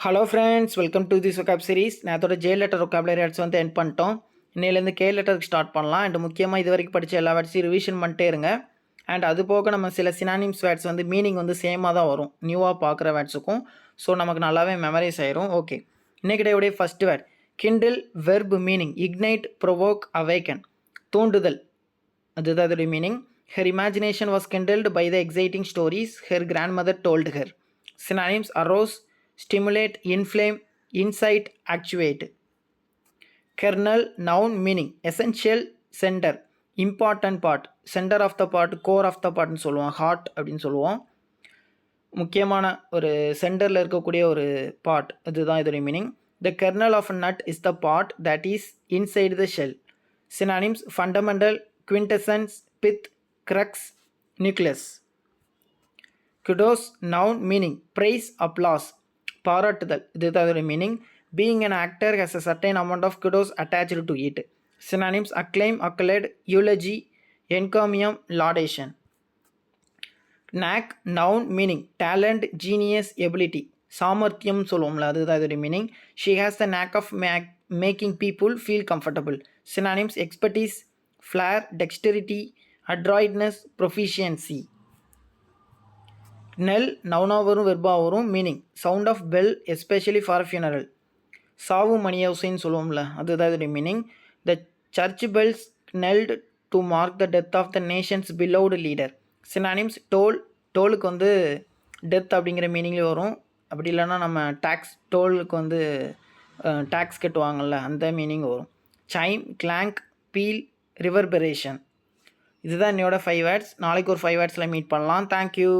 Hello friends, welcome to this vocab series. நேற்றோட J letter vocabulary words வந்து end பண்ணிட்டோம். இன்னையிலேருந்து கே லெட்டருக்கு ஸ்டார்ட் பண்ணலாம். அண்ட் முக்கியமாக இது வரைக்கும் படித்த எல்லா வேர்ட்ஸையும் ரிவிஷன் பண்ணிட்டே இருங்க. அண்ட் அது போக நம்ம சில சினானிம்ஸ் வேர்ட்ஸ் வந்து மீனிங் வந்து சேமாக தான் வரும் நியூவாக பார்க்குற வேர்ட்ஸுக்கும். ஸோ நமக்கு நல்லாவே மெமரைஸ் ஆயிரும். ஓகே, இன்னைக்கு டேவுடைய first word kindle. Verb meaning ignite, provoke, awaken. தூண்டுதல், அதுதான் அதோடைய meaning. Her imagination was kindled by the exciting stories her grandmother told her. Synonyms arouse, stimulate, inflame, incite, actuate. Kernel, noun meaning essential, center, important part, center of the part, core of the part னு சொல்லுவோம், heart அப்படின்னு சொல்லுவோம். முக்கியமான ஒரு சென்டரில் இருக்கக்கூடிய ஒரு part, இதுதான் இதோடைய meaning. The kernel of a nut is the part that is inside the shell. Synonyms fundamental, quintessence, pith, crux, nucleus. Kudos, noun meaning praise, applause, பாராட்டுதல், இதுதான் அதோட meaning. Being an actor has a certain amount of kudos attached to it. Synonyms acclaim, accolade, eulogy, encomium, laudation. Knack, noun meaning talent, genius, ability, சாமர்த்தியம் சொல்லுவோம்ல, அதுதான் இதோட meaning. She has the knack of making people feel comfortable. Synonyms expertise, flair, dexterity, adroitness, proficiency. Knell, நவுனாக வரும், வெர்பாக வரும். Meaning sound of bell especially for funeral. சாவு மணியோசைன்னு சொல்லுவோம்ல, அதுதான் இதோடைய meaning. The church bells knelt to mark the death of the nation's beloved leader. Synonyms toll, டோலுக்கு வந்து டெத் அப்படிங்கிற மீனிங்லேயே வரும். அப்படி இல்லைன்னா நம்ம டேக்ஸ், டோலுக்கு வந்து டேக்ஸ் கட்டுவாங்கள்ல, அந்த மீனிங் வரும். சைம், கிளாங்க், பீல், ரிவர்பரேஷன். இதுதான் என்னோட 5 வேர்ட்ஸ். நாளைக்கு ஒரு 5 வேர்ட்ஸில் மீட் பண்ணலாம். தேங்க்யூ.